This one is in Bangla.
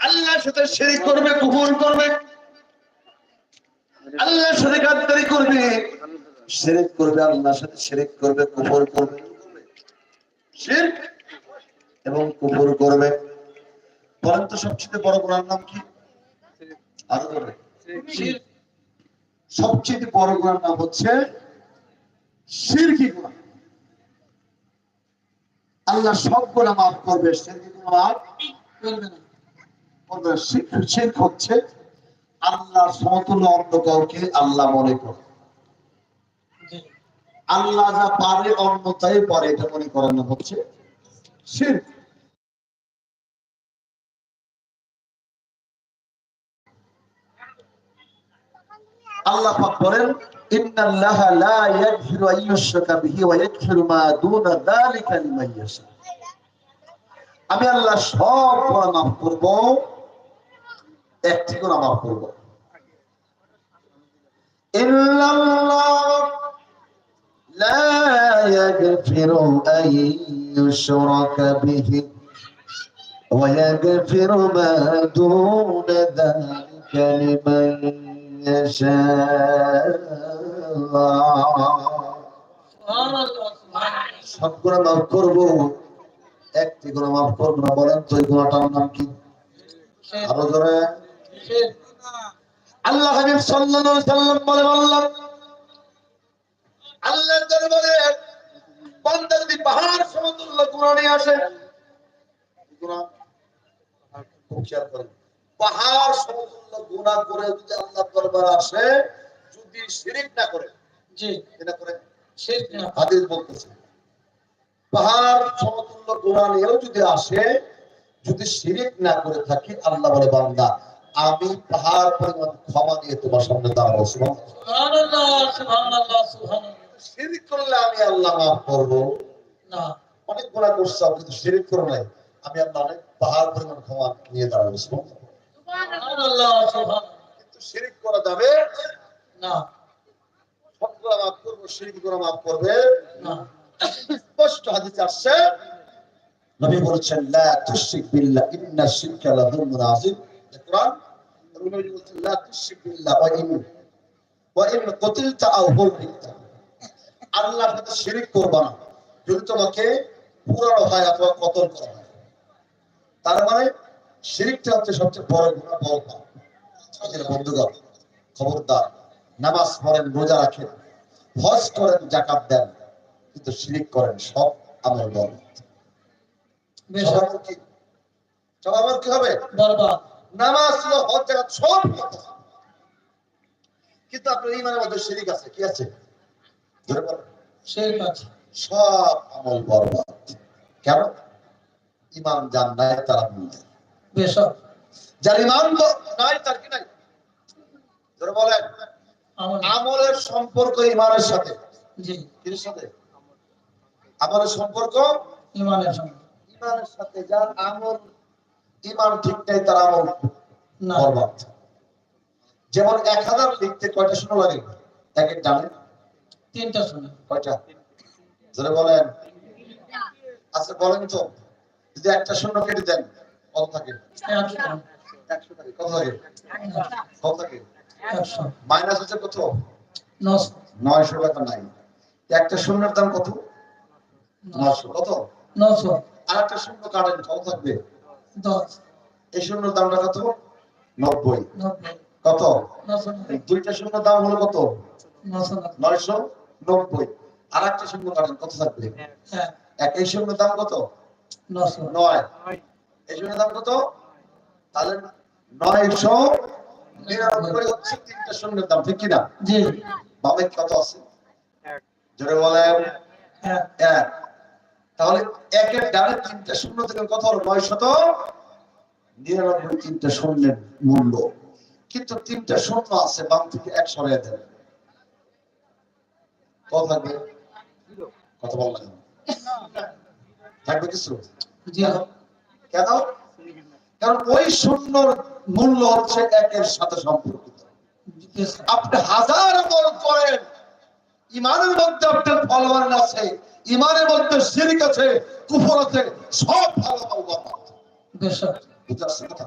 আল্লাহর সাথে শিরক করবে, কুফর করবে, আল্লাহর সাথে গাদ্দারি করবে, শিরক করবে, আল্লাহর সাথে শিরক করবে, কুফর করবে, শিরক এবং কুফর করবে। বলেন তো সবচেয়ে বড় গুনার নাম কি? আরো বলে সবচেয়ে বড় গুনার নাম হচ্ছে শিরকি গুনাহ। আল্লাহ সব গুনাহ মাফ করবে, শিরকি গুনাহ মাফ করবে না। শিরক হচ্ছে আল্লাহর সমতুল্য অন্য কাউকে আল্লাহ মনে করে, আল্লাহ যা পারে অন্য তাই পারে, এটা মনে করার নাম হচ্ছে শিরক। আল্লাহ পাক বলেন ইন্নাল্লাহা লা ইয়াগফিরু আন ইউশরাকা বিহি ওয়া ইয়াগফিরু মা দুনা যালিকা লিমান ইয়াশা। আমি আল্লাহ সব গুনাহ মাফ করব, একটি গুনাহ মাফ করব। ইল্লাল্লাহ লা ইয়াগফিরু আন ইউশরাকা বিহি ওয়া ইয়াগফিরু মা দুনা যালিকা লিমান ইয়াশা। সব গুনাহ মাফ করব, একটি গুনাহ মাফ করব না। বলেন তো এই গুনাহটার নাম কি? আরো জোরে। আল্লাহ হাবিব সাল্লাল্লাহু আলাইহি সাল্লাম বলেন, আল্লাহর দরবারে বান্দা যদি পাহাড় সমতুল্য গুনাহ নিয়ে আসে, গুনাহ খুব খেয়াল করেন, পাহাড় সমতুল্য গুনাহ করে যদি আল্লাহর দরবারে আসে, যদি শিরক না করে, জি এটা করে শিরক না, হাদিস বলতেছে পাহাড় সমতুল্য গুনাহ নিয়েও যদি আসে, যদি শিরক না করে থাকি, আল্লাহ বলে বান্দা আমি পাহাড় পরিমাণ ক্ষমা দিয়ে তোমার সামনে দাঁড়াবো। সুবহানাল্লাহ, সুবহানাল্লাহ, সুবহানাল্লাহ। শিরক করলে আমি আল্লাহ মাফ করব না। অনেক গুনাহ করছো কিন্তু শিরক করো নাই, আমি আল্লাহ অনেক পাহাড় পরিমাণ ক্ষমা নিয়ে দাঁড়াবো। সুবহানাল্লাহ, সুবহানাল্লাহ। কিন্তু শিরক করা যাবে না। সব গুনাহ মাফ করব, শিরক গুনাহ মাফ করবে না। স্পষ্ট হাদিসে আসছে, নবী বলেছেন লা তুশরিক বিল্লাহ ইন্না শিরকা লাযুলমুন আযীম। কোরআন নবী বলেছেন লা তুশরিক বিল্লাহ ওয়া ইন কুতিলতা আও হুররিতা। আল্লাহর সাথে শিরক করবা না, যদি তোমাকে পুরানো হয় অথবা কতল করা হয়। তার মানে শিরকটা হচ্ছে সবচেয়ে বড় গুনাহ, বড় পাপ। বন্ধুগণ খবরদার, নামাজ পড়েন, রোজা রাখেন, হজ করেন, যাকাত দেন, কিন্তু শিরক করেন, সব আমল বরবাদ। সব আমল কি হবে? বরবাদ। নামাজ, হজ, যাকাত সব হবে, কিন্তু আপনার ঈমানের মধ্যে শিরক আছে। কি আছে? ধরে বলেন, শিরক আছে, সব আমল বরবাদ। কেন? ঈমান যার নাই তার আমল নাই। বেশক যার ঈমান নাই তার কি নাই? ধরে বলেন, আমলের সম্পর্ক ঈমানের সাথে। জি, কির সাথে? আমলের সম্পর্ক ঈমানের সাথে। ঈমানের সাথে। যার আমল ঈমান ঠিক নাই তার আমল বরবাদ। যেমন 1000 লিখতে কয়টা শূন্য লাগে? একের ডানে 3টা শূন্য। কয়টা? জোরে বলেন। আচ্ছা বলেন তো, যদি একটা শূন্য কেটে দেন কত থাকে? 100 থাকে। কত থাকে? কত থাকে? 100। মাইনাস হচ্ছে কত? 900 টাকা নাই। একটা শূন্যের দাম কত? 900। কত? 900। আর একটা শূন্য কাটেন, কত থাকবে? 10। এই শূন্যের দামটা কত? 90। কত? 990। দুইটা শূন্য দাম হলো কত? 990। আর একটা শূন্য কাটেন, কত থাকবে? এক। এই শূন্য দাম কত? 900। এই শূন্য দাম কত? তাহলে 999 হচ্ছে তিনটা শূন্যের দাম, ঠিক কিনা? জি। বামে কত আছে? জোরে বলেন। 1। তাহলে একের ডানে 3টা শূন্য থেকে কত হলো? 999 তিনটা শূন্যের মূল্য। কিন্তু 3টা শূন্য আছে, বাম থেকে 1 সরিয়ে দেন, কত থাকবে? কত বললেন? থাকবে কিছু? কেন? কারণ ওই শূন্যর মূল্য হচ্ছে 1-এর সাথে সম্পর্কিত। আপনি 1000 আমল করেন, ঈমানের মধ্যে আপনার ফলবান আছে, ঈমানের মধ্যে শিরক আছে, কুফর আছে, সব ভালো আমল বরবাদ। বেশক। বুঝতে পারছেন কথা?